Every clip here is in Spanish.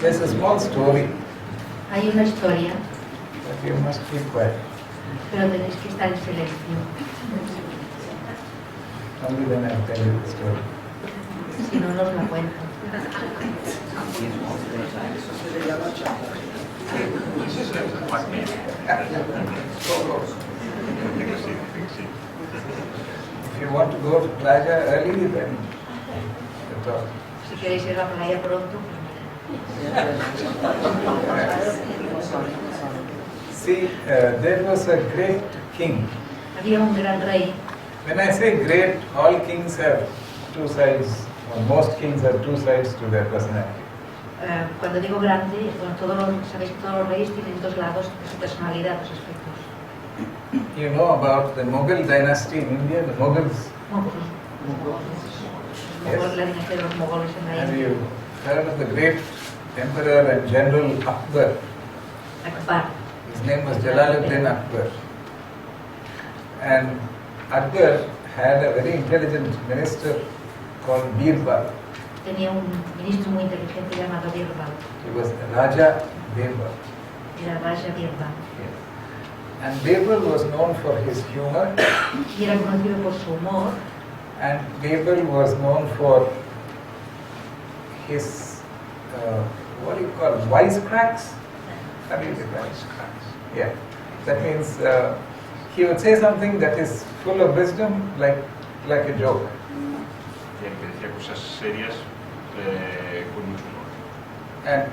There's a small story. Hay una historia, But you must keep quiet. pero tenéis que estar en silencio. Only then I'll tell you the story. Si no, nos la cuento. If you want to go to playa early, then you talk. Si queréis ir a la playa pronto, See, there was a great king. había un gran rey. When I say great, all kings have two sides, or most kings have two sides to their personality. Cuando digo grande, bueno, sabéis que todos los reyes tienen dos lados de su personalidad, dos aspectos. You know about the Mughal dynasty in India, the Mughals. Yes. La dinastía de los mogoles en la Have India. you heard of the great emperor and general Akbar? Akbar. His name was Jalaluddin Akbar. And Akbar had a very intelligent minister called Birbal. Tenía un ministro muy inteligente llamado Birbal. He was Raja Birbal. Era Raja Birbal. Yes. And Birbal was known for his humor, Y era conocido por su humor. and Birbal was known for his, what do you call, wisecracks? How do you say wisecracks? Yeah. That means he would say something that is full of wisdom, like a joke. Que decía cosas serias con mucho humor. And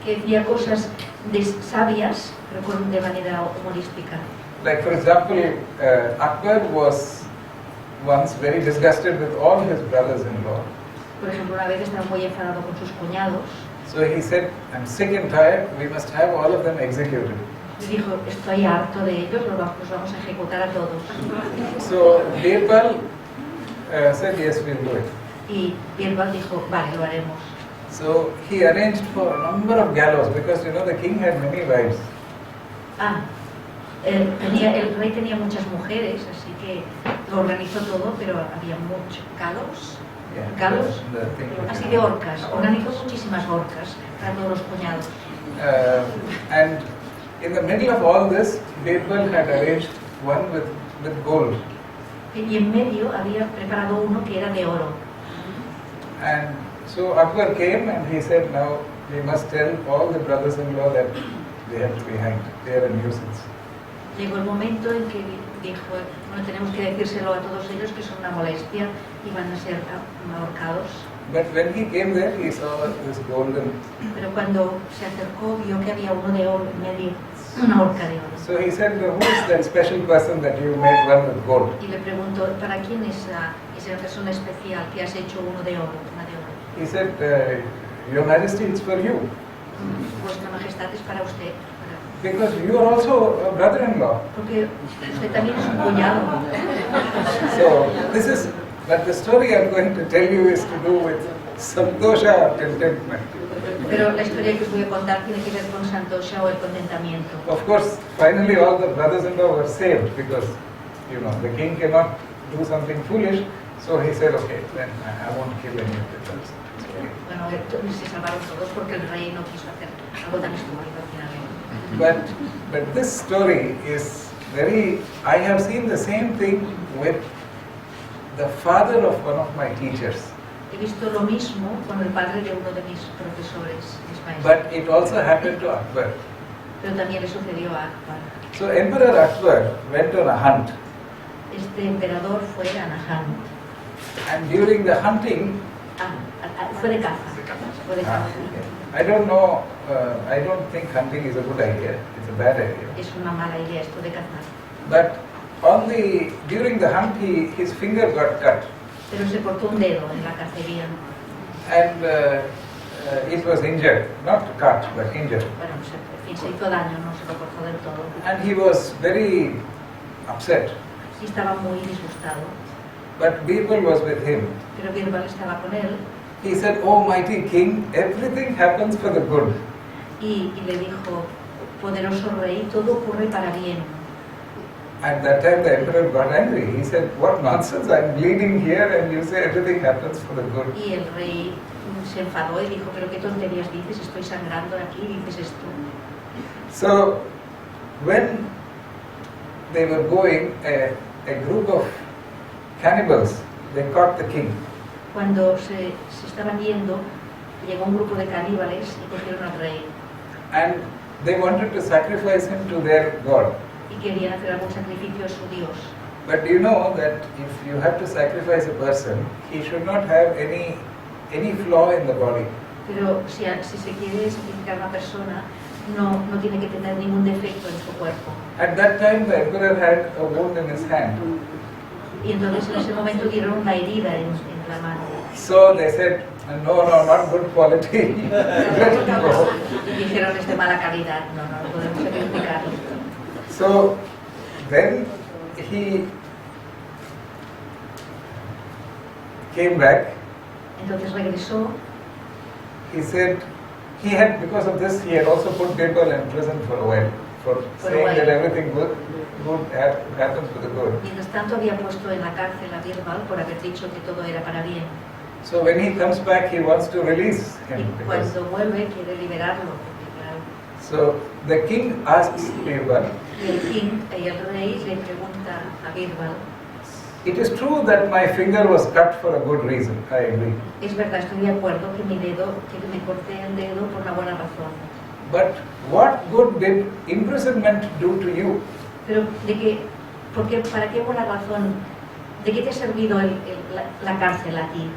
Que decía cosas sabias, pero de manera humorística. like, for example, Akbar was once very disgusted with all his brothers-in-law. Por ejemplo, una vez estaba muy enfadado con sus cuñados. So he said, I'm sick and tired, we must have all of them executed. Y dijo, estoy harto de ellos, los vamos a ejecutar a todos. So Birbal said, yes, we'll do it. Y Birbal dijo, vale, lo haremos. So he arranged for a number of gallows, because you know the king had many wives. El rey tenía muchas mujeres, así que lo organizó todo, pero había muchos galos. Yeah, Galos, the thing that así you de know. horcas. Organizó muchísimas horcas para todos los cuñados. And in the middle of all this, Birbal had arranged one with gold. Y en medio había preparado uno que era de oro. And so Akbar came and he said, now we must tell all the brothers-in-law that they have to be hanged. They are a nuisance. Llegó el momento en que dijo, bueno, tenemos que decírselo a todos ellos que son una molestia y van a ser ahorcados. But when he came there, he saw this golden. Pero cuando se acercó, vio que había uno de oro en medio, una horca de oro. So he said, who is that special person that you made one with gold? Y le preguntó, ¿para quién es esa persona especial que has hecho uno de oro, una de oro? He said, Your Majesty, it's for you. Vuestra Majestad es para usted. Because you are also a brother-in-law. Porque usted también es un cuñado. So this is, but the story I'm going to tell you is to do with santosha, contentment. Pero la historia que os voy a contar tiene que ver con santosha o el contentamiento. Of course, finally all the brothers-in-law were saved because, you know, the king cannot do something foolish. So he said, okay, then I won't kill any of the brothers. Bueno, se salvaron todos porque el rey no quiso hacer algo tan estúpido finalmente. But this story is very, I have seen the same thing with the father of one of my teachers. He visto lo mismo con el padre de uno de mis profesores, mis maestros. But it also happened to Akbar. Pero también le sucedió a Akbar. So Emperor Akbar went on a hunt. Este emperador fue a Nahan. And during the hunting, Fue de caza. Fue de caza. I don't know, I don't think hunting is a good idea. It's a bad idea. Es una mala idea esto de cazar. But during the hunt, his finger got cut. Pero se cortó un dedo en la cacería. And it was injured, not cut, but injured. Bueno, en fin, se hizo daño, no se lo cortó del todo. And he was very upset. Y estaba muy disgustado. But Birbal was with him. Pero Birbal estaba con él. He said, "Oh mighty king, everything happens for the good." Y le dijo, poderoso rey, todo ocurre para bien. At that time the emperor got angry. He said, "What nonsense, I'm bleeding here and you say everything happens for the good." Y el rey se enfadó y dijo, pero qué tonterías dices, estoy sangrando aquí y dices esto. So, when they were going, a group of cannibals, they caught the king. Cuando se estaban yendo, llegó un grupo de caníbales y cogieron al rey. And they wanted to sacrifice him to their god. Y querían hacer algún sacrificio a su Dios. But do you know that if you have to sacrifice a person, he should not have any flaw in the body. Pero si se quiere sacrificar a una persona, no tiene que tener ningún defecto en su cuerpo. At that time, the emperor had a wound in his hand. Y entonces en ese momento dieron una herida en la mano. So they said, no, not good quality. Y dijeron, es de mala calidad, no podemos sacrificarlo. So then he came back. Entonces regresó. He said because of this, he had also put people in prison for a while, for saying that everything good happens for the good. Mientras tanto había puesto en la cárcel a Birbal por haber dicho que todo era para bien. So when he comes back, he wants to release him. Y cuando vuelve quiere liberarlo. So the king asks Birbal. Y el rey le pregunta a Birbal. It is true that my finger was cut for a good reason. I agree. Es verdad, estoy de acuerdo que me corté el dedo por una buena razón. But what good did imprisonment do to you? Pero ¿para qué buena razón? ¿De qué te ha servido la cárcel a ti?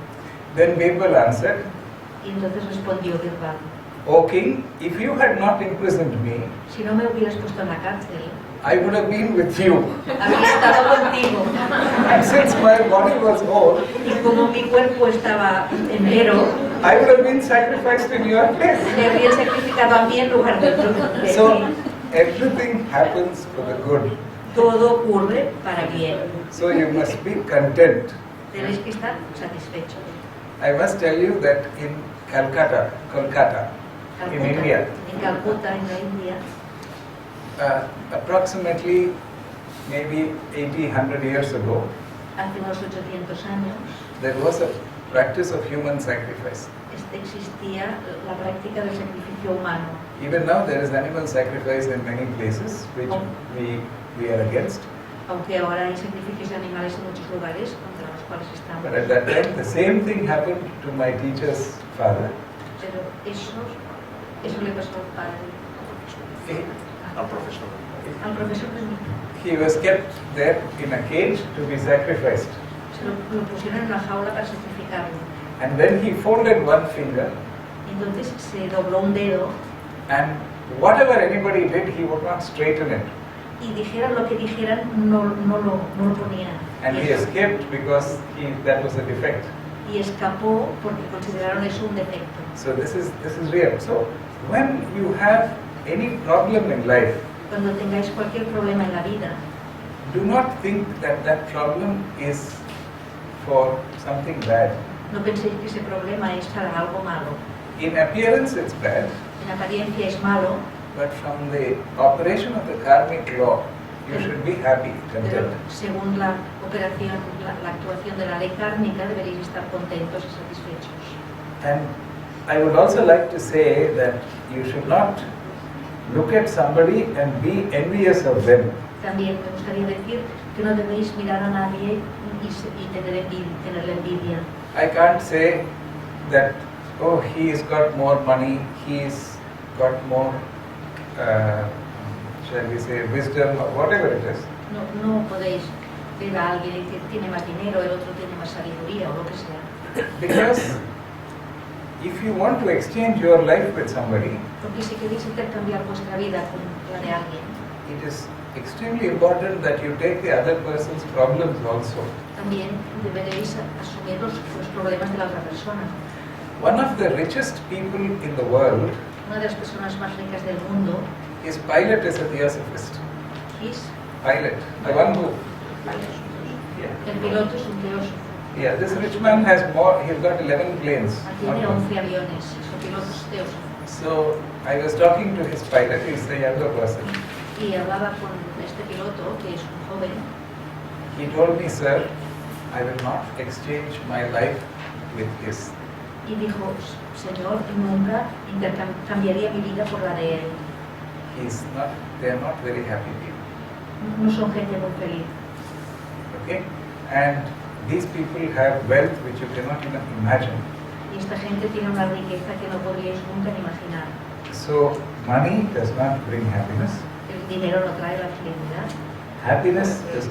Then Birbal answered, Y entonces respondió Birbal. O king, if you had not imprisoned me, si no me hubieras puesto en la cárcel, I would have been with you. habría estado contigo. And since my body was whole, Y como mi cuerpo estaba entero, I would have been sacrificed in your place. me habría sacrificado a mí en lugar de ti. So everything happens for the good. Todo ocurre para bien. So you must be content. Tenéis que estar satisfechos. I must tell you that in Kolkata, in India, En Calcuta, en la India, approximately maybe 80-100 years ago, hace unos 800 años, there was a practice of human sacrifice. Existía la práctica del sacrificio humano. Even now there is animal sacrifice in many places, which we are against. Aunque ahora hay sacrificios de animales en muchos lugares contra los cuales estamos. But at that time, the same thing happened to my teacher's father. Pero eso le pasó al padre. Al profesor. Al profesor de mí. He was kept there in a cage to be sacrificed. Se lo pusieron en una jaula para sacrificarlo. And then he folded one finger. Entonces se dobló un dedo. And whatever anybody did, he would not straighten it. Y dijeran lo que dijeran, no lo ponían. And he escaped because that was a defect. Y escapó porque consideraron eso un defecto. So this is real. So when you have any problem in life, Cuando tengáis cualquier problema en la vida, do not think that that problem is for something bad. no penséis que ese problema es para algo malo. In appearance, it's bad. En apariencia es malo, But from the operation of the karmic law, you should be happy, pero content. según la actuación de la ley kármica, deberéis estar contentos y satisfechos. And I would also like to say that you should not look at somebody and be envious of them. También me gustaría decir que no debéis mirar a nadie y tenerle envidia. I can't say that, oh, he's got more money, he's got more, shall we say, wisdom, or whatever it is. No podéis ver a alguien que tiene más dinero, el otro tiene más sabiduría o lo que sea. Because if you want to exchange your life with somebody, Porque si queréis intercambiar vuestra vida con la de alguien, it is extremely important that you take the other person's problems also. también deberéis asumir los problemas de la otra persona. One of the richest people in the world, Una de las personas más ricas del mundo, his pilot is a theosophist. es Pilot, the one who. el piloto, es un teósofo. Yeah, this rich man has more. He's got 11 planes. Tiene 11 aviones, su piloto es teósofo. So I was talking to his pilot. He's the younger person. Y hablaba con este piloto, que es un joven. He told me, sir, I will not exchange my life with his. Y dijo, Señor, nunca cambiaría mi vida por la de él. They are not very happy people. No son gente muy feliz. Okay? And these people have wealth which you cannot even imagine. Y esta gente tiene una riqueza que no podríais nunca ni imaginar. So money does not bring happiness. El dinero no trae la felicidad. Happiness does,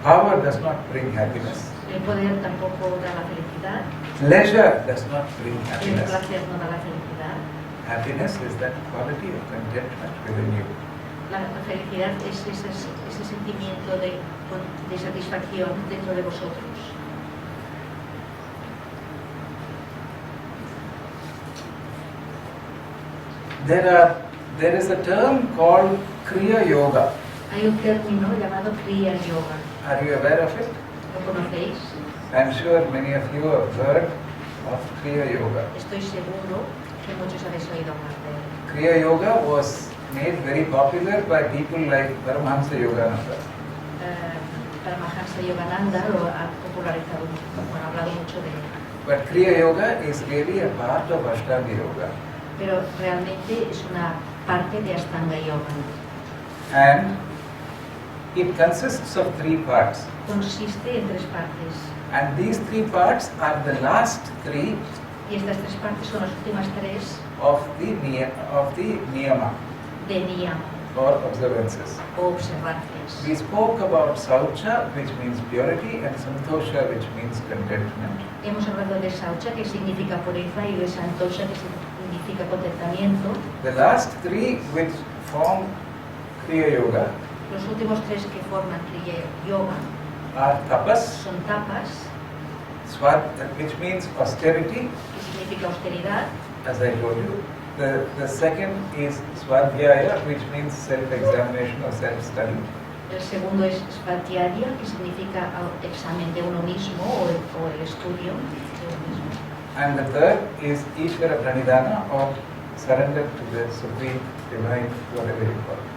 power does not bring happiness. El poder tampoco da la felicidad. Pleasure does not bring El happiness. placer no da la felicidad. Happiness is that quality of contentment within you. La felicidad es ese sentimiento de satisfacción dentro de vosotros. There is a term called Kriya Yoga. Hay un término llamado Kriya Yoga. Are you aware of it? ¿Lo conocéis? I'm sure many of you have heard of Kriya Yoga. Estoy seguro que muchos habéis oído hablar de él. Kriya Yoga was made very popular by people like Paramahamsa Yogananda. Paramahansa Yogananda lo ha popularizado, ha hablado mucho de él. But Kriya Yoga is really a part of Ashtanga Yoga. Pero realmente es una parte de Ashtanga Yoga. And it consists of 3 parts. Consiste en 3 partes. And these 3 parts are the last 3 Y estas 3 partes son las últimas 3 of the Niyama de Niyama or observances. o observancias. We spoke about Saucha, which means purity, and Santosha, which means contentment. Hemos hablado de Saucha, que significa pureza, y de Santosha, que significa contentamiento. The last 3 which form Kriya Yoga Los últimos 3 que forman Kriya Yoga are tapas, son tapas, which means austerity, que significa austeridad. as I told you. The second is Swadhyaya, which means self-examination or self-study. El segundo es Svadhyaya, que significa examen de uno mismo o el estudio de uno mismo. And the third is Ishvara Pranidhana, or surrender to the Supreme Divine, whatever you call it.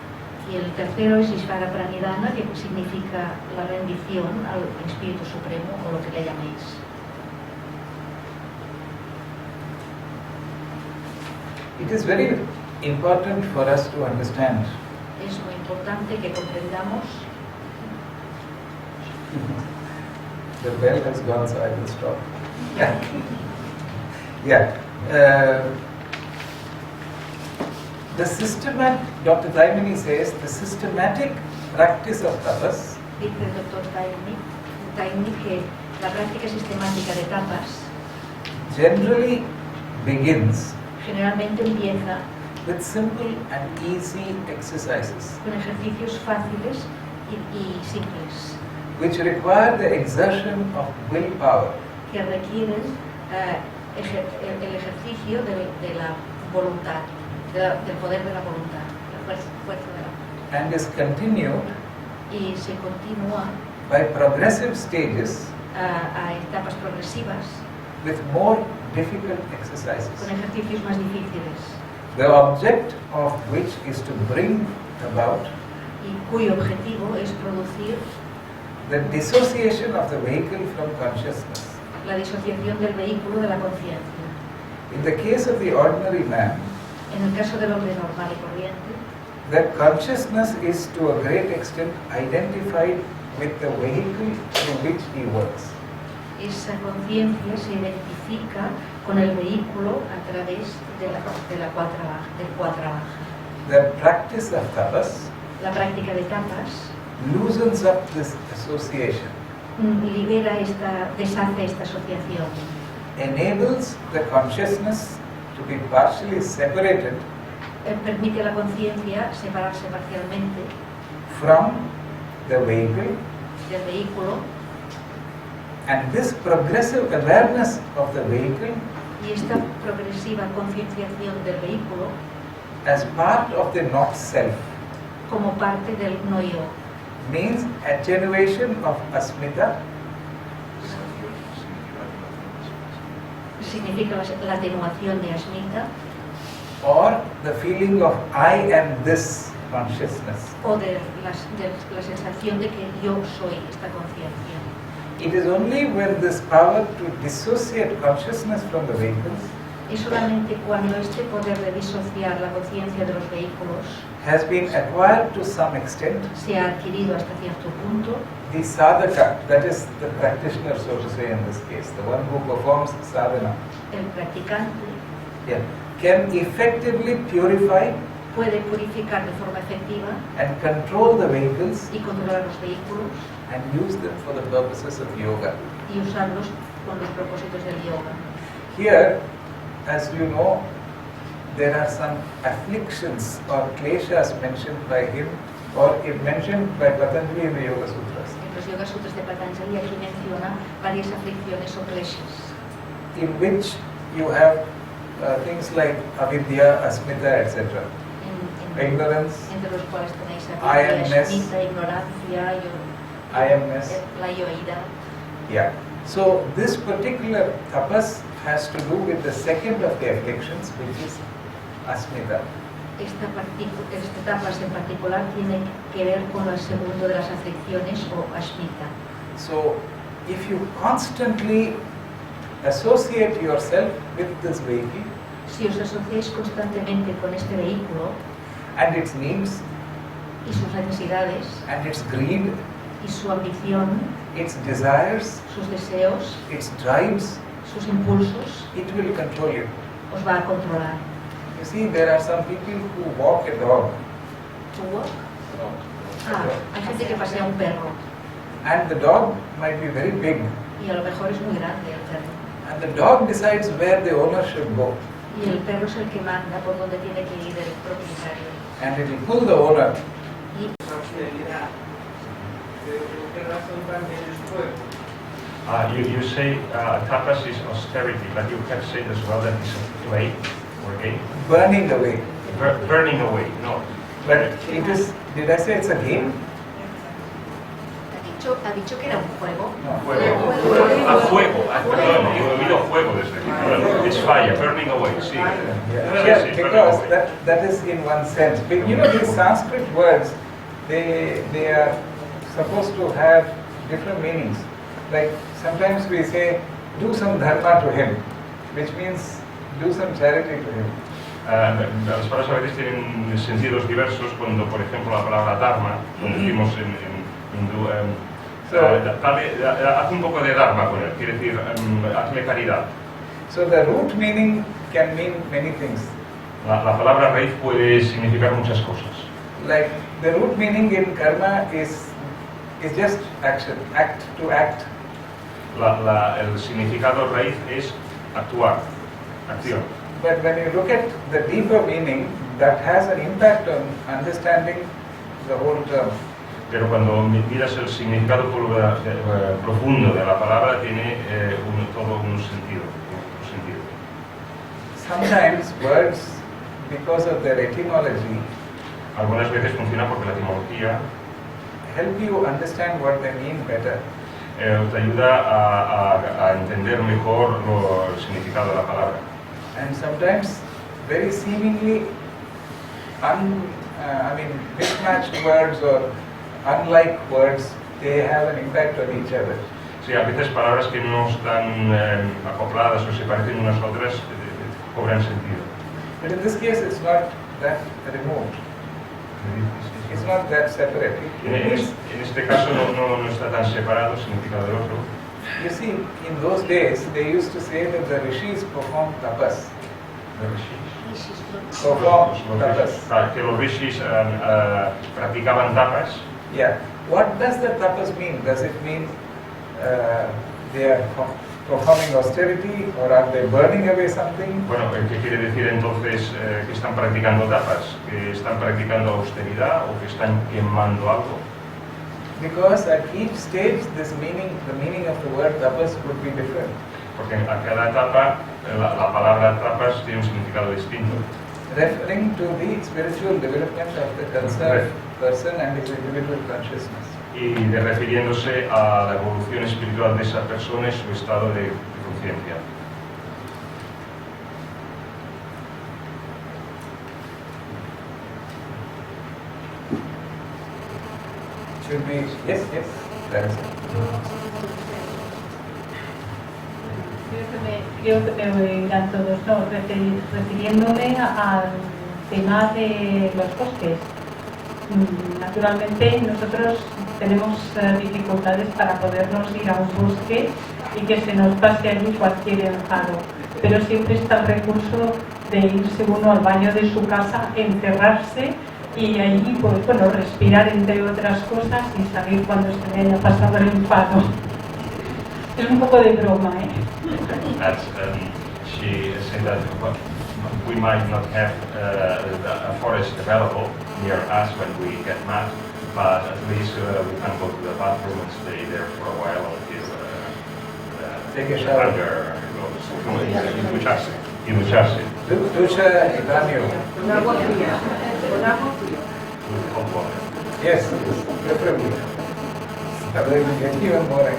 Y el tercero es Ishvara Pranidhana, que significa la rendición al Espíritu Supremo, o lo que le llaméis. It is very important for us to understand Es muy importante que comprendamos. the bell has gone, so I will stop. Yeah. The systematic, Dr. Taimani says, the systematic practice of tapas Dice el doctor Taimani que la práctica sistemática de tapas generally begins generalmente empieza with simple and easy exercises con ejercicios fáciles y simples which require the exertion of willpower. que requieren el ejercicio de la voluntad, del poder de la voluntad, la fuerza de la voluntad. And is continued Y se continúa by progressive stages a etapas progresivas with more difficult exercises, con ejercicios más difíciles the object of which is to bring about y cuyo objetivo es producir the dissociation of the vehicle from consciousness. la disociación del vehículo de la conciencia. In the case of the ordinary man, En el caso del hombre normal y corriente, that consciousness is to a great extent identified with the vehicle through which he works. esa conciencia se identifica con el vehículo a través del cual trabaja. The practice of tapas La práctica de tapas loosens up this association, deshace esta asociación, enables the consciousness to be partially separated permite a la conciencia separarse parcialmente from the vehicle, del vehículo, and this progressive awareness of the vehicle y esta progresiva concienciación del vehículo as part of the not self como parte del no yo means attenuation of asmita significa la atenuación de asmita or the feeling of I am this consciousness. o de la sensación de que yo soy esta conciencia. It is only when this power to dissociate consciousness from the vehicles Es solamente cuando este poder de disociar la conciencia de los vehículos has been acquired to some extent, se ha adquirido hasta cierto punto, the sadhaka, that is the practitioner, so to say in this case, the one who performs sadhana, el practicante yeah, can effectively purify puede purificar de forma efectiva and control the vehicles y controlar los vehículos and use them for the purposes of yoga. y usarlos con los propósitos del yoga. Here, as you know, there are some afflictions or kleshas mentioned by him or mentioned by Patanjali in the Yoga Sutras, En los Yoga Sutras de Patanjali aquí menciona varias aflicciones o kleshas, in which you have things like avidya, asmita, etc. Ignorance, entre los cuales tenéis I amness, asmita, ignorancia, I amness. la yoida. Yeah. So this particular tapas has to do with the second of the afflictions, which is asmita. Este tapas en particular tiene que ver con el segundo de las aflicciones o asmita. So if you constantly associate yourself with this vehicle Si os asociáis constantemente con este vehículo and its needs y sus necesidades and its greed, y su ambición, its desires, sus deseos, its drives, sus impulsos, it will control you. os va a controlar. You see, there are some people who walk a dog To walk? Hay gente que pasea un perro and the dog might be very big y a lo mejor es muy grande el perro. and the dog decides where the owner should go Y el perro es el que manda por donde tiene que ir el propietario. and it will pull the owner. Y You say tapas is austerity, but you can say as well that it's a play or game. Burning away. Burning away, no. But it is, did I say it's a game? ha dicho que era un juego. No. Fuego. Perdón, he oído fuego desde aquí. Bueno, it's fire, burning away, sí. Yeah, because that is in one sense. But you know, these Sanskrit words, they are supposed to have different meanings. Like sometimes we say, do some dharma to him, which means do some charity to him. Las palabras a veces tienen sentidos diversos cuando, por ejemplo, la palabra dharma, lo decimos en hindú, haz un poco de dharma con él, quiere decir, hazle caridad. So the root meaning can mean many things. La palabra raíz puede significar muchas cosas. Like the root meaning in karma is just action, act to act. El significado raíz es actuar, acción. But when you look at the deeper meaning, that has an impact on understanding the whole term. Pero cuando miras el significado profundo de la palabra, tiene todo un sentido. Sometimes words, because of their etymology, algunas veces funciona porque la etimología help you understand what they mean better. Te ayuda a entender mejor el significado de la palabra. And sometimes very seemingly mismatched words or unlike words, they have an impact on each other. Sí, a veces palabras que no están acopladas o se parecen unas a otras cobran sentido. But in this case, it's not that remote. It's not that separate. En este caso no está tan separado el significado del otro. You see, in those days, they used to say that the rishis performed tapas. Que los rishis practicaban tapas. Yeah. What does the tapas mean? Does it mean they are performing austerity or are they burning away something? Bueno, ¿qué quiere decir entonces que están practicando tapas? ¿Que están practicando austeridad o que están quemando algo? Because at each stage, the meaning of the word tapas would be different. Porque a cada etapa la palabra tapas tiene un significado distinto. Referring to the spiritual development of the concerned person and his individual consciousness. Y refiriéndose a la evolución espiritual de esa persona y su estado de conciencia. Should we? Yes, that is it. Creo que me oirán todos, no, refiriéndome al tema de los bosques. Naturalmente nosotros tenemos dificultades para podernos ir a un bosque y que se nos pase allí cualquier enfado, pero siempre está el recurso de irse uno al baño de su casa, encerrarse y allí, pues bueno, respirar entre otras cosas y salir cuando se me haya pasado el enfado. Es un poco de broma, ¿eh? As she said that we might not have a forest available near us when we get mad, but at least we can go to the bathroom and stay there for a while until Take a shower. hunger goes. Y ducharse. Ducha y baño. Con agua fría. Con agua fría. Yes, preferably. Otherwise you get even more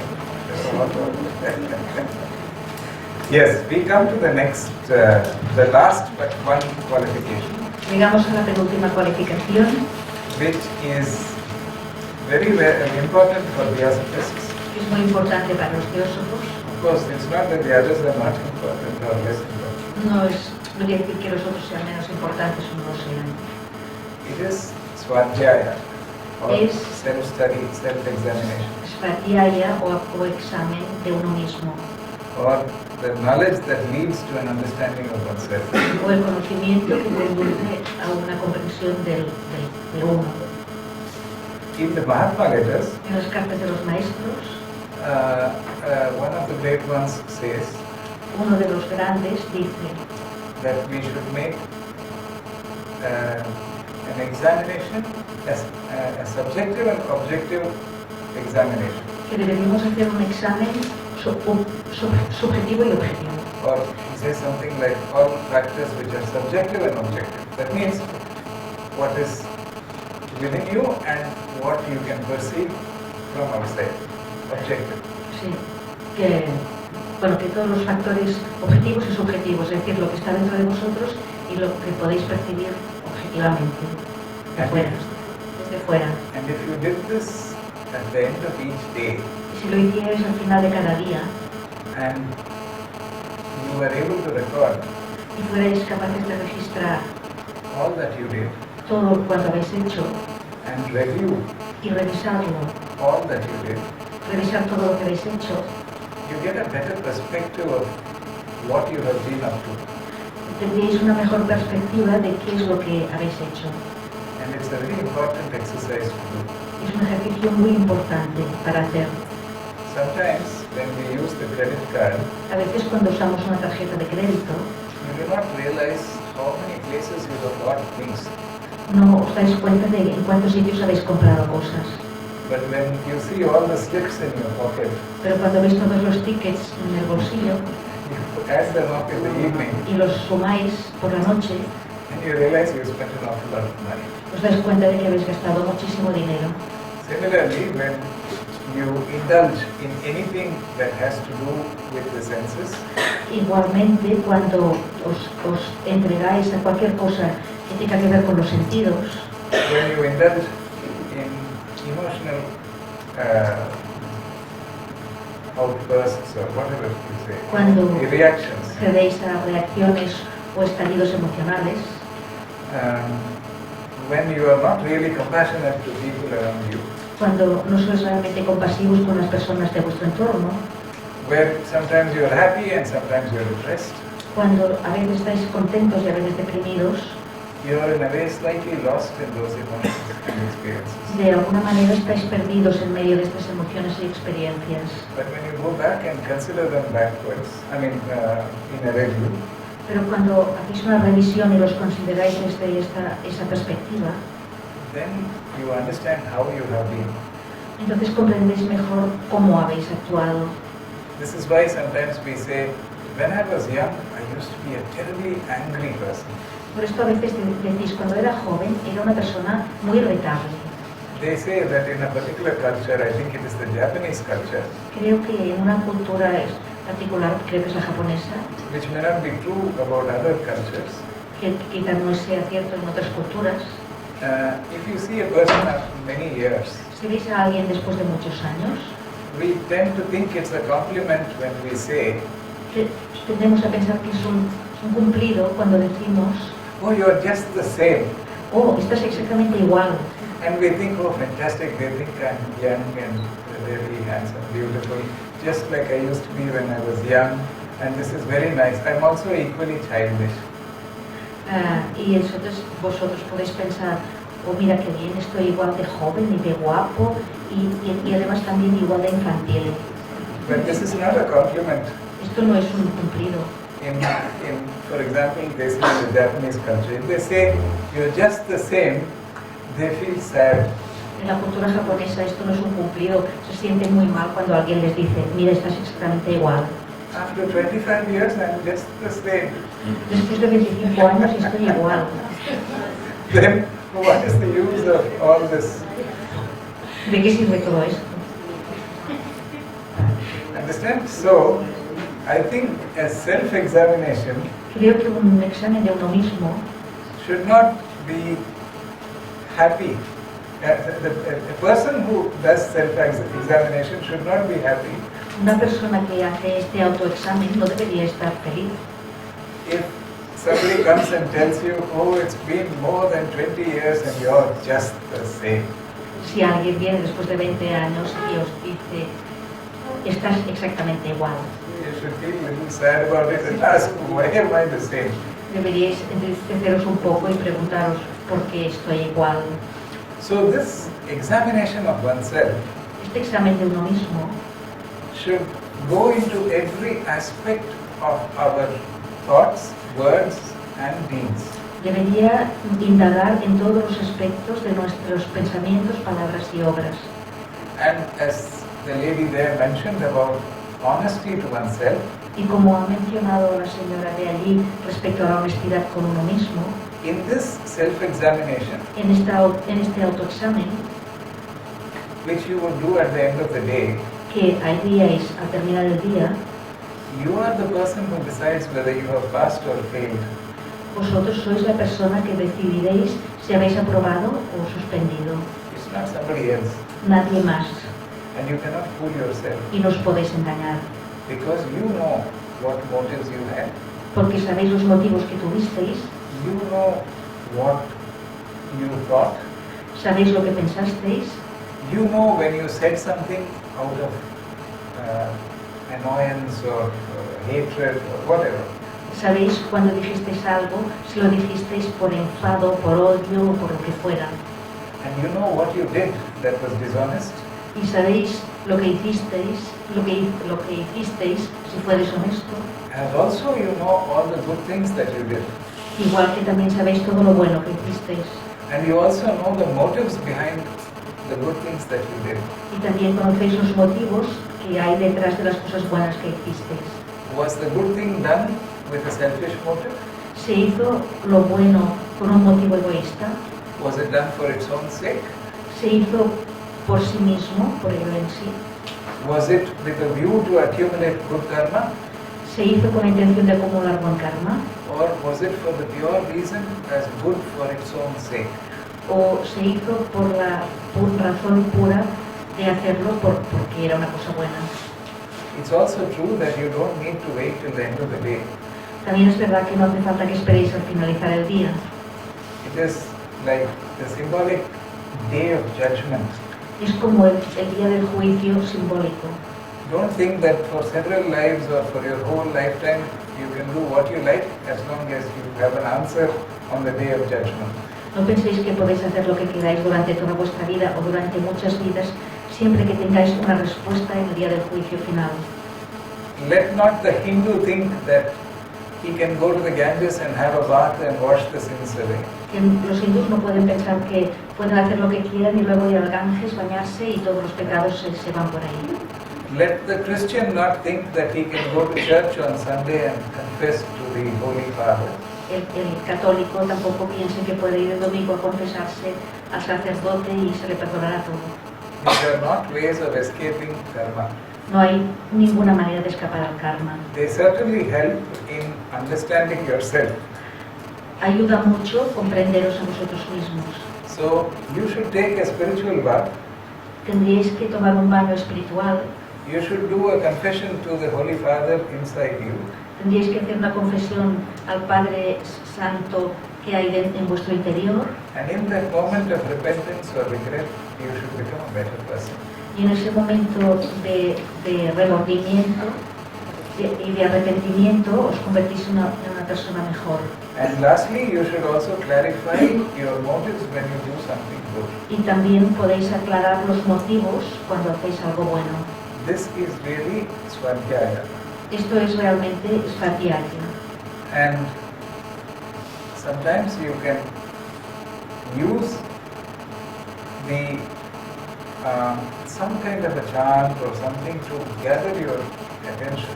Yes, we come to the next, the last but one qualification, Llegamos a la penúltima cualificación, which is very, very important for Theosophists. que es muy importante para los teósofos. Of course, it's not that the others are not important or less important. No quiere decir que los otros sean menos importantes o no lo sean. It is Swadhyaya, or Es- self-study, self-examination, Svadhyaya o examen de uno mismo, or the knowledge that leads to an understanding of oneself. o el conocimiento que conduce a una comprensión del uno. In the Mahatma letters, En las cartas de los maestros, one of the great ones says uno de los grandes dice that we should make an examination as a subjective and objective examination. que deberíamos hacer un examen subjetivo y objetivo. Or he says something like all factors which are subjective and objective. That means what is within you and what you can perceive from outside. Objective. Sí, que todos los factores objetivos y subjetivos, es decir, lo que está dentro de vosotros y lo que podéis percibir objetivamente, de fuera, desde fuera. And if you did this at the end of each day, Y si lo hicierais al final de cada día and you were able to record y fuerais capaces de registrar all that you did todo cuanto habéis hecho and review y revisarlo, all that you did, revisar todo lo que habéis hecho, you get a better perspective of what you have been up to. tendríais una mejor perspectiva de qué es lo que habéis hecho. And it's a very important exercise to do. Es un ejercicio muy importante para hacer. Sometimes when we use the credit card, A veces cuando usamos una tarjeta de crédito, you do not realize how many places you have bought things. no os dais cuenta de en cuántos sitios habéis comprado cosas. But when you see all the slips in your pocket, Pero cuando veis todos los tickets en el bolsillo you add them up in the evening y los sumáis por la noche, and you realize you spent an awful lot of money. os dais cuenta de que habéis gastado muchísimo dinero. Similarly, when you indulge in anything that has to do with the senses, Igualmente, cuando os entregáis a cualquier cosa que tenga que ver con los sentidos, when you indulge in emotional outbursts or whatever you say, Cuando- reactions, cedéis a reacciones o estallidos emocionales, when you are not really compassionate to people around you, cuando no sois realmente compasivos con las personas de vuestro entorno, where sometimes you are happy and sometimes you are depressed, cuando a veces estáis contentos y a veces deprimidos, you are in a way slightly lost in those emotions and experiences. de alguna manera estáis perdidos en medio de estas emociones y experiencias. But when you go back and consider them backwards, in a review, Pero cuando hacéis una revisión y los consideráis desde esa perspectiva, then you understand how you have been. entonces comprendéis mejor cómo habéis actuado. This is why sometimes we say, when I was young, I used to be a terribly angry person. Por esto a veces decís, cuando era joven era una persona muy irritable. They say that in a particular culture, I think it is the Japanese culture, Creo que en una cultura particular, creo que es la japonesa, which may not be true about other cultures. que quizá no sea cierto en otras culturas, If you see a person after many years, si veis a alguien después de muchos años, we tend to think it's a compliment when we say tendemos a pensar que es un cumplido cuando decimos, oh, you're just the same. oh, estás exactamente igual. And we think, oh, fantastic, they think I'm young and very handsome, beautiful, just like I used to be when I was young, and this is very nice. I'm also equally childish. Y entonces vosotros podéis pensar, oh, mira qué bien, estoy igual de joven y de guapo, y además también igual de infantil. But this is not a compliment. Esto no es un cumplido. For example, they say in the Japanese culture, if they say you're just the same, they feel sad. En la cultura japonesa esto no es un cumplido, se sienten muy mal cuando alguien les dice, mira, estás exactamente igual. After 25 years, I'm just the same. Después de 25 años estoy igual. Then, what is the use of all this? ¿De qué sirve todo esto? Understand? So, I think a self-examination Creo que un examen de uno mismo should not be happy. A person who does self-examination should not be happy una persona que hace este autoexamen no debería estar feliz. if somebody comes and tells you, oh, it's been more than 20 years and you're just the same. Si alguien viene después de 20 años y os dice, estás exactamente igual, You should feel a little sad about it and ask, why am I the same? deberíais entristeceros un poco y preguntaros por qué estoy igual. So this examination of oneself Este examen de uno mismo should go into every aspect of our thoughts, words and deeds. debería indagar en todos los aspectos de nuestros pensamientos, palabras y obras. And as the lady there mentioned about honesty to oneself, Y como ha mencionado la señora de allí respecto a la honestidad con uno mismo, in this self-examination, en este autoexamen, which you will do at the end of the day, que haríais al terminar el día, you are the person who decides whether you have passed or failed. vosotros sois la persona que decidiréis si habéis aprobado o suspendido, It's not somebody else. nadie más, And you cannot fool yourself y no os podéis engañar, because you know what motives you had. porque sabéis los motivos que tuvisteis, You know what you thought. sabéis lo que pensasteis, You know when you said something out of annoyance or hatred or whatever. sabéis cuando dijisteis algo, si lo dijisteis por enfado, por odio o por lo que fuera, And you know what you did that was dishonest. y sabéis lo que hicisteis, lo que hicisteis si fue deshonesto, And also you know all the good things that you did. igual que también sabéis todo lo bueno que hicisteis, And you also know the motives behind the good things that you did. y también conocéis los motivos que hay detrás de las cosas buenas que hicisteis. Was the good thing done with a selfish motive? ¿Se hizo lo bueno con un motivo egoísta? Was it done for its own sake? ¿Se hizo por sí mismo, por ello en sí? Was it with a view to accumulate good karma? ¿Se hizo con la intención de acumular buen karma? Or was it for the pure reason as good for its own sake? ¿O se hizo por la razón pura de hacerlo porque era una cosa buena? It's also true that you don't need to wait till the end of the day. También es verdad que no hace falta que esperéis al finalizar el día. It is like the symbolic day of judgment. Es como el día del juicio simbólico. Don't think that for several lives or for your whole lifetime you can do what you like as long as you have an answer on the day of judgment. No penséis que podéis hacer lo que queráis durante toda vuestra vida o durante muchas vidas, siempre que tengáis una respuesta en el día del juicio final. Let not the Hindu think that he can go to the Ganges and have a bath and wash the sins away. Que los hindús no pueden pensar que pueden hacer lo que quieran y luego ir al Ganges, bañarse y todos los pecados se van por ahí. Let the Christian not think that he can go to church on Sunday and confess to the Holy Father. El católico tampoco piense que puede ir el domingo a confesarse al sacerdote y se le perdonará todo. These are not ways of escaping karma. No hay ninguna manera de escapar al karma. They certainly help in understanding yourself. Ayuda mucho comprenderos a vosotros mismos. So you should take a spiritual bath Tendríais que tomar un baño espiritual you should do a confession to the Holy Father inside you. Tendríais que hacer una confesión al Padre Santo que hay en vuestro interior. And in that moment of repentance or regret, you should become a better person. Y en ese momento de remordimiento y de arrepentimiento os convertís en una persona mejor. And lastly, you should also clarify your motives when you do something good. Y también podéis aclarar los motivos cuando hacéis algo bueno. This is really Swadhyaya. Esto es realmente Svadhyaya. And sometimes you can use the some kind of a chant or something to gather your attention.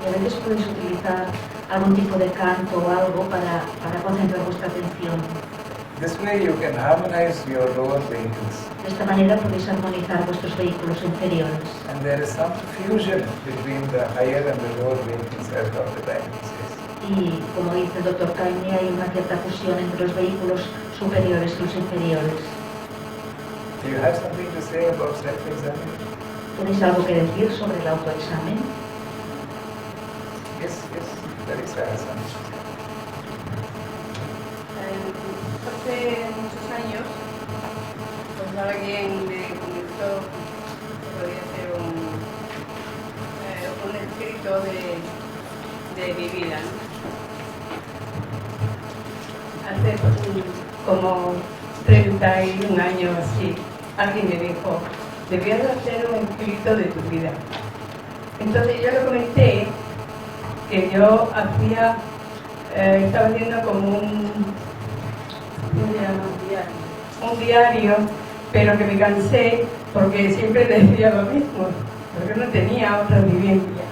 Y a veces podéis utilizar algún tipo de canto o algo para concentrar vuestra atención. This way you can harmonize your lower vehicles. De esta manera podéis armonizar vuestros vehículos inferiores. And there is some fusion between the higher and the lower vehicles, as Dr. Diamond says. Y como dice el Dr. Kaine, hay una cierta fusión entre los vehículos superiores y los inferiores. Do you have something to say about self-examination? ¿Tenéis algo que decir sobre el autoexamen? Yes, very sad. Hace muchos años, pues alguien me comentó que podía hacer un escrito de mi vida, ¿no? Hace como 31 años así, alguien me dijo, debías hacer un escrito de tu vida. Entonces yo le comenté que yo hacía, estaba haciendo como un diario, pero que me cansé porque siempre decía lo mismo, porque no tenía otra vivencia.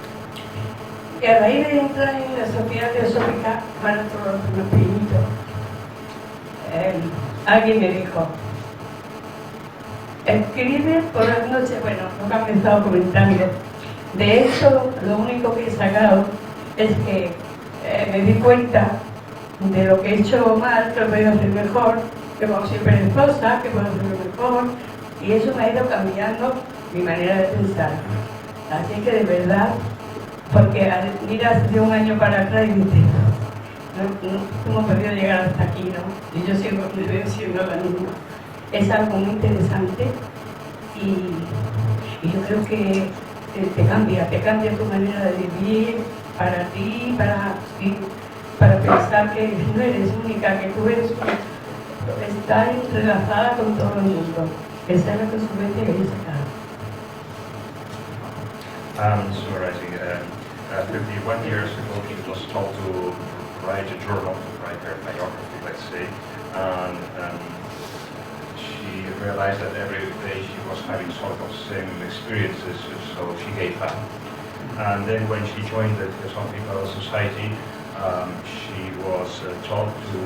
Y a raíz de entrar en la Sociedad Teosófica, para todos los pequeñitos, alguien me dijo, escribe por las noches, bueno, lo que han estado comentando. De eso, lo único que he sacado es que me di cuenta de lo que he hecho mal, que lo he podido hacer mejor, que puedo ser perezosa, que puedo hacerlo mejor, y eso me ha ido cambiando mi manera de pensar. Así que de verdad, porque al mirar de un año para atrás y dices, no hemos podido llegar hasta aquí, ¿no? Y yo me veo siendo la misma. Es algo muy interesante y yo creo que te cambia tu manera de vivir para ti, para pensar que no eres única, que tú eres, estás entrelazada con todo el mundo. Esa es la consecuencia que he sacado. Summarizing, 51 years ago she was told to write a journal, to write her biography, let's say, and she realized that every day she was having sort of same experiences, so she gave up. And then when she joined the Teosófica Society, she was taught to do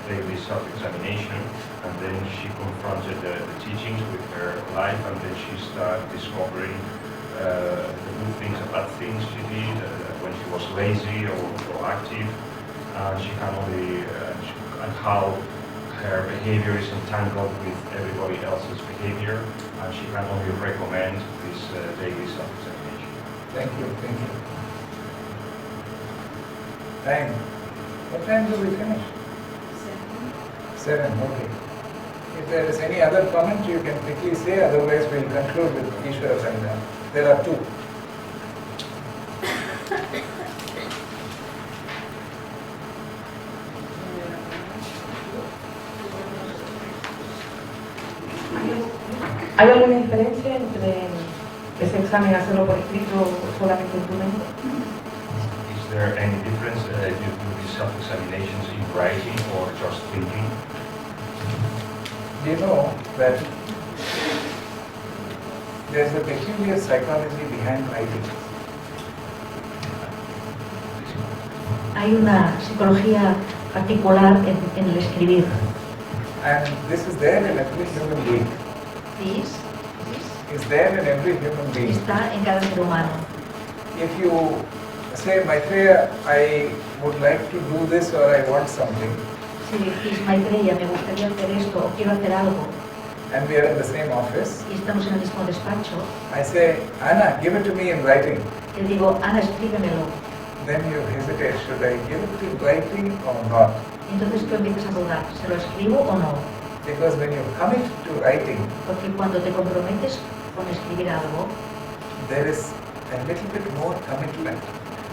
daily self-examination, and then she confronted the teachings with her life, and then she started discovering the good things and bad things she did, when she was lazy or proactive, and she can only, and how her behavior is entangled with everybody else's behavior, and she can only recommend this daily self-examination. Thank you. Time. What time do we finish? 7, okay. If there is any other comment you can quickly say, otherwise we'll conclude with Ishwara Sangha. There are 2. ¿Hay alguna diferencia entre ese examen hacerlo por escrito o solamente en tu mente? Is there any difference if you do these self-examinations in writing or just thinking? Do you know that there's a peculiar psychology behind writing? Hay una psicología particular en el escribir. And this is there in every human being. Is there in every human being. Está en cada ser humano. If you say, Maithreya, I would like to do this or I want something, Si decís, Maithreya, me gustaría hacer esto o quiero hacer algo, and we are in the same office, y estamos en el mismo despacho, I say, Anna, give it to me in writing. le digo, Ana, escríbemelo. Then you hesitate, should I give it in writing or not? Entonces tú empiezas a dudar, ¿se lo escribo o no? Because when you commit to writing, Porque cuando te comprometes con escribir algo, there is a little bit more commitment.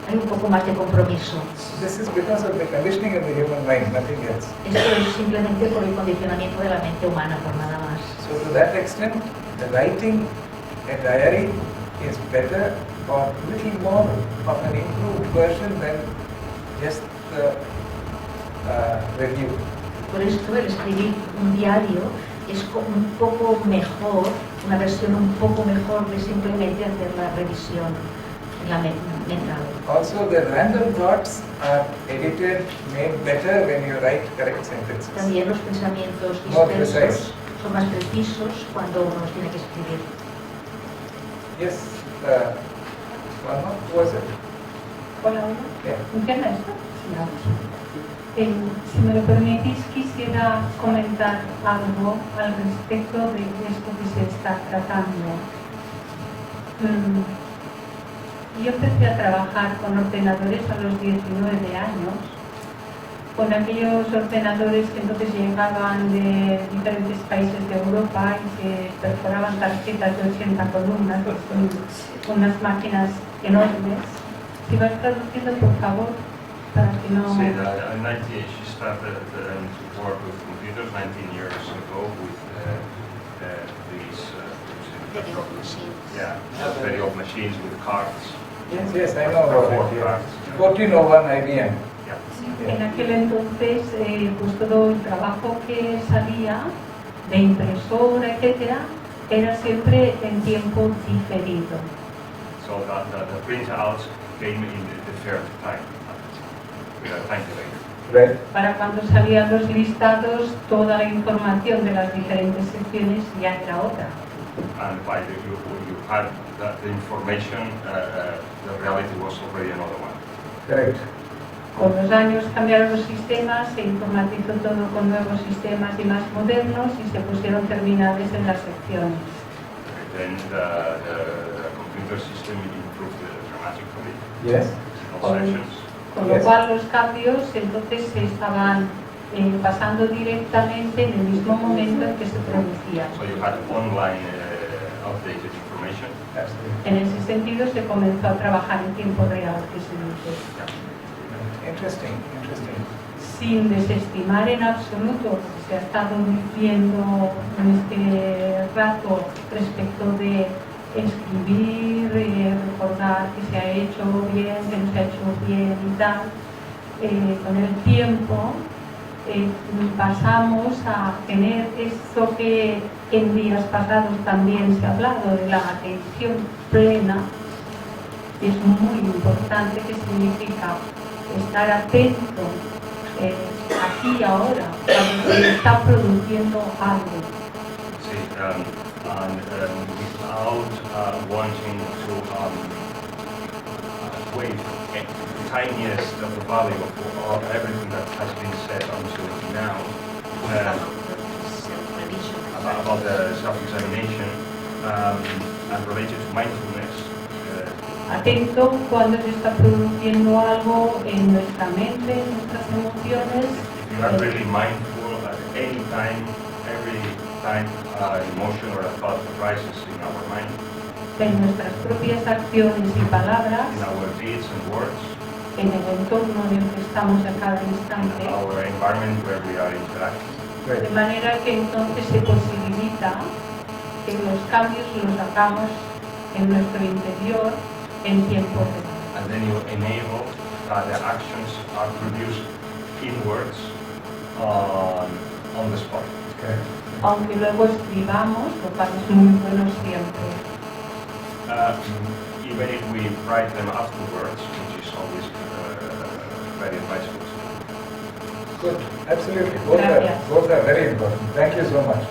hay un poco más de compromiso. This is because of the conditioning in the human mind, nothing else. Esto es simplemente por el condicionamiento de la mente humana, por nada más. So to that extent, the writing a diary is better or little more of an improved version than just the review. Por esto el escribir un diario es como un poco mejor, una versión un poco mejor de simplemente hacer la revisión en la mental. Also, the random thoughts are edited, made better when you write correct sentences. También los pensamientos More dispersos precise. son más precisos cuando uno los tiene que escribir. Yes, one more, who was it? Hola, hola. Yeah. ¿Funciona esto? Si me lo permitís, quisiera comentar algo al respecto de esto que se está tratando. Yo empecé a trabajar con ordenadores a los 19 años, con aquellos ordenadores que entonces llegaban de diferentes países de Europa y que perforaban tarjetas de 80 columnas, con unas máquinas enormes. Si vas traduciendo, por favor, para que no... Sí, in 98 she started to work with computers 19 years ago with these very old machines with cards. Yes, I know about it. Yeah. Cards. 1401 IBM. En aquel entonces, pues todo el trabajo que salía de impresora, etcétera, era siempre en tiempo diferido. So the printouts came in the third time, with a time delay. Right. Para cuando salían los listados, toda la información de las diferentes secciones ya era otra. And by you had the information, the reality was already another one. Correct. Con los años cambiaron los sistemas, se informatizó todo con nuevos sistemas y más modernos y se pusieron terminales en las secciones. Then the computer system improved dramatically. Yes. All sections. Con lo cual los cambios entonces se estaban pasando directamente en el mismo momento en que se producían. So you had online updated information. Absolutely. En ese sentido se comenzó a trabajar en tiempo real, que se dice. Interesting. Sin desestimar en absoluto lo que se ha estado diciendo en este rato respecto de escribir, recordar que se ha hecho bien, que no se ha hecho bien y tal. Con el tiempo pasamos a tener esto que en días pasados también se ha hablado de la atención plena, y es muy importante, que significa estar atento aquí y ahora, cuando se está produciendo algo. See, and without wanting to wait the tiniest of the value of everything that has been said until now about the self-examination and related to mindfulness. Atento cuando se está produciendo algo en nuestra mente, en nuestras emociones. If you are really mindful at any time, every time emotion or a thought arises in our mind, En nuestras propias acciones y palabras, in our deeds and words, en el entorno en el que estamos a cada instante, our environment where we are interacting. de manera que entonces se posibilita que los cambios los hagamos en nuestro interior en tiempo real. And then you enable that the actions are produced inwards on the spot. Okay. Aunque luego escribamos, lo cual es muy bueno siempre. Even if we write them afterwards, which is always very advisable. Good. Absolutely. Gracias. Both are very important. Thank you so much.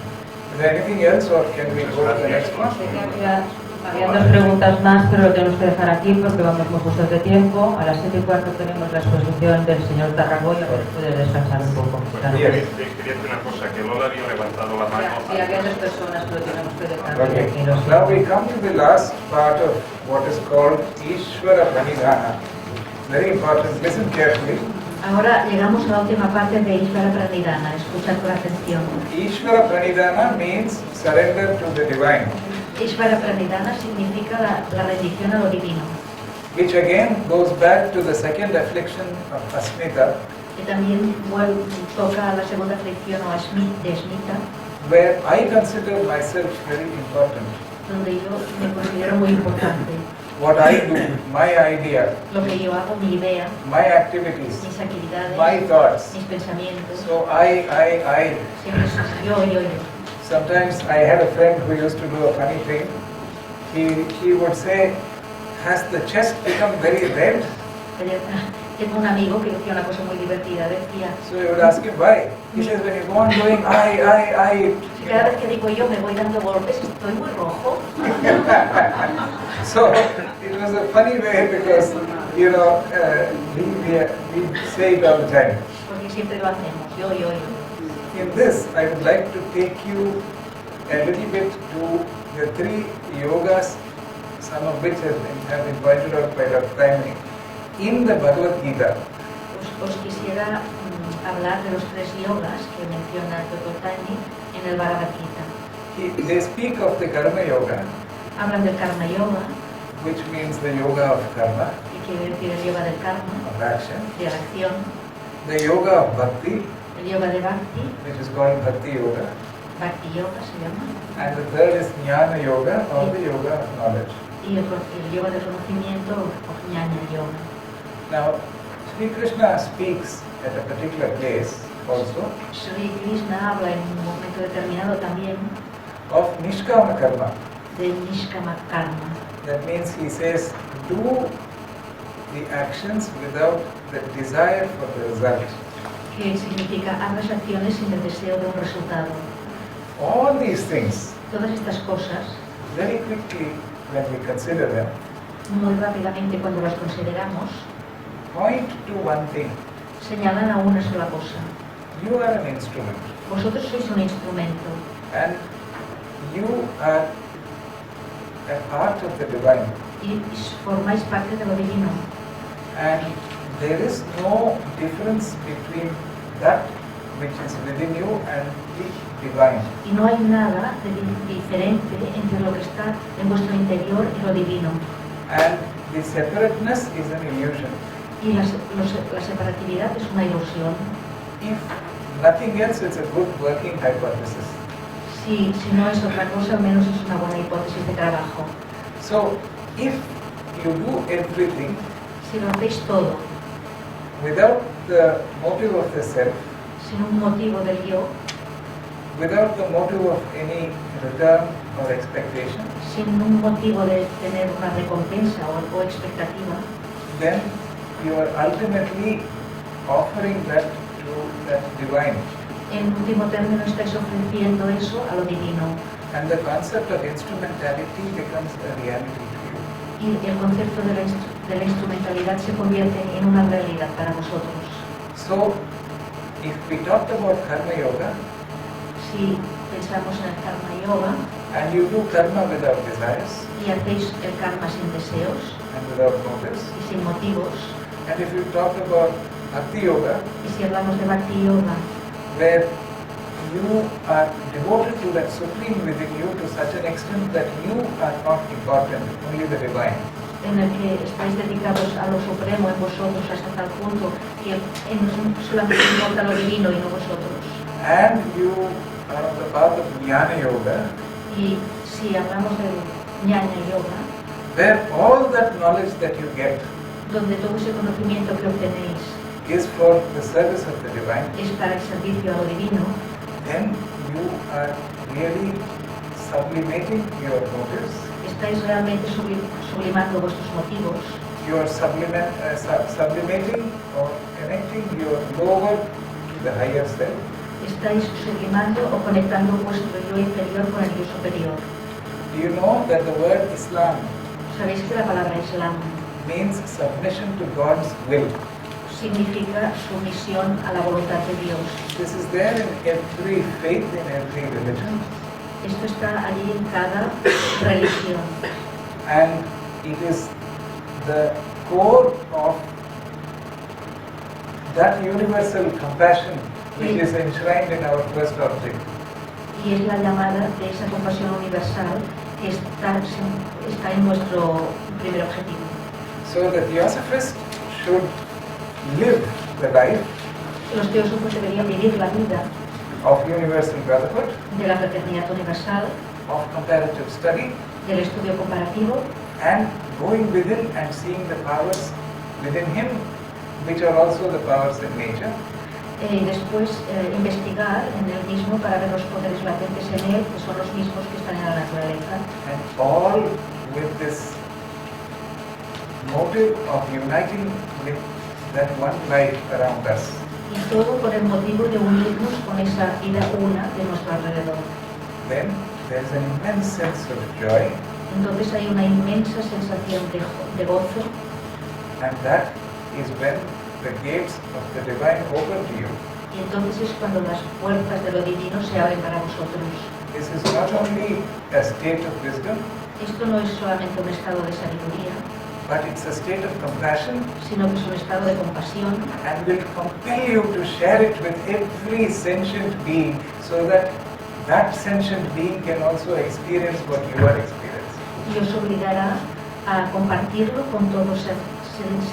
Is there anything else, or can we go to the next one? Gracias. Había dos preguntas más, pero lo tenemos que dejar aquí porque vamos muy justos de tiempo. A las 7:15 tenemos la exposición del señor Tarragó y a ver si puede descansar un poco. Claro. Quería decir una cosa, que Lola había levantado la mano. Sí, había dos personas, pero tenemos que dejar Okay. aquí. Now we come to the last part of what is called Ishvara Pranidhana. Very important. Listen carefully. Ahora llegamos a la última parte de Ishvara Pranidhana. Escucha con atención. Ishvara Pranidhana means surrender to the divine, Ishvara Pranidhana significa la rendición a lo divino, which again goes back to the second affliction of Asmita, que también toca a la segunda aflicción o de Smita, where I consider myself very important. donde yo me considero muy importante. What I do, my idea, Lo que yo hago, mi idea, my activities, mis actividades, my thoughts. mis pensamientos, So I. siempre son yo. Sometimes I had a friend who used to do a funny thing. He would say, has the chest become very red? Tengo un amigo que decía una cosa muy divertida, decía, So you would ask him why. He says, when you go on doing I. si cada vez que digo yo me voy dando golpes, estoy muy rojo. So it was a funny way because, we say it all the time. Porque siempre lo hacemos, yo. In this, I would like to take you a little bit to the 3 yogas, some of which have been pointed out by Dr. Taimani, in the Bhagavad Gita. Os quisiera hablar de los 3 yogas que menciona el Dr. Taimani en el Bhagavad Gita. They speak of the Karma Yoga, Hablan del Karma Yoga, which means the yoga of karma, que quiere decir el yoga del karma, of action, de la acción, the yoga of bhakti, el yoga de Bhakti, which is called Bhakti Yoga, Bhakti Yoga se llama, and the third is Jnana Yoga, or the yoga of knowledge. y el yoga del conocimiento o Jnana Yoga. Now, Sri Krishna speaks at a particular place also Sri Krishna habla en un momento determinado también of Nishkama Karma. de Nishkama Karma. That means he says, do the actions without the desire for the result. Que significa haz las acciones sin el deseo de un resultado. All these things, Todas estas cosas, very quickly when we consider them, muy rápidamente cuando las consideramos, point to one thing. señalan a una sola cosa. You are an instrument, Vosotros sois un instrumento and you are a part of the divine. y formáis parte de lo divino. And there is no difference between that which is within you and the divine. Y no hay nada diferente entre lo que está en vuestro interior y lo divino. And the separateness is an illusion. Y la separatividad es una ilusión. If nothing else, it's a good working hypothesis. Si no es otra cosa, al menos es una buena hipótesis de trabajo. So, if you do everything Si lo hacéis todo without the motive of the self, sin un motivo del yo, without the motive of any return or expectation, sin un motivo de tener una recompensa o expectativa, then you are ultimately offering that to that divine. en último término estáis ofreciendo eso a lo divino. And the concept of instrumentality becomes a reality to you. Y el concepto de la instrumentalidad se convierte en una realidad para vosotros. So, if we talked about Karma Yoga, Si pensamos en el Karma Yoga and you do karma without desires y hacéis el karma sin deseos and without motives, y sin motivos, and if you talk about Bhakti Yoga, y si hablamos de Bhakti Yoga, where you are devoted to that supreme within you to such an extent that you are not important, only the divine. en el que estáis dedicados a lo supremo en vosotros hasta tal punto que solamente importa lo divino y no vosotros. And you are on the path of Jnana Yoga, Y si hablamos del Jnana Yoga, where all that knowledge that you get donde todo ese conocimiento que obtenéis is for the service of the divine, es para el servicio a lo divino, then you are really sublimating your motives, estáis realmente sublimando vuestros motivos, you are sublimating or connecting your lower to the higher self, estáis sublimando o conectando vuestro yo inferior con el yo superior. Do you know that the word Islam Sabéis que la palabra Islam means submission to God's will? significa sumisión a la voluntad de Dios. This is there in every faith, in every religion. Esto está allí en cada religión. And it is the core of that universal compassion which is enshrined in our first object. Y es la llamada de esa compasión universal que está en nuestro primer objetivo. So the Theosophist should live the life Los teósofos deberían vivir la vida of universal brotherhood, de la fraternidad universal, of comparative study, del estudio comparativo, and going within and seeing the powers within him, which are also the powers in nature, y después investigar en él mismo para ver los poderes latentes en él, que son los mismos que están en la naturaleza. and all with this motive of uniting with that one life around us. Y todo con el motivo de unirnos con esa vida una de nuestro alrededor. Then there is an immense sense of joy, Entonces hay una inmensa sensación de gozo, and that is when the gates of the divine open to you. y entonces es cuando las puertas de lo divino se abren para vosotros. This is not only a state of wisdom, Esto no es solamente un estado de sabiduría, but it's a state of compassion, sino que es un estado de compasión and will compel you to share it with every sentient being, so that that sentient being can also experience what you are experiencing. y os obligará a compartirlo con todo ser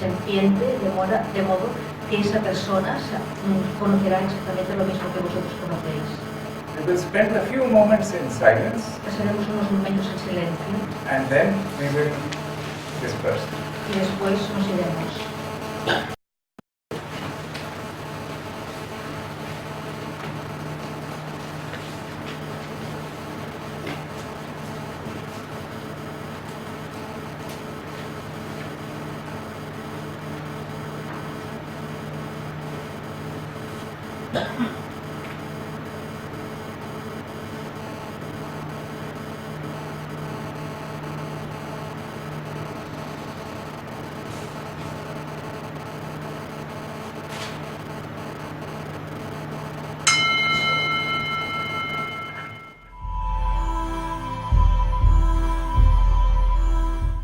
senciente, de modo que esa persona conocerá exactamente lo mismo que vosotros conocéis. We will spend a few moments in silence, Pasaremos unos momentos en silencio and then we will disperse. y después nos iremos.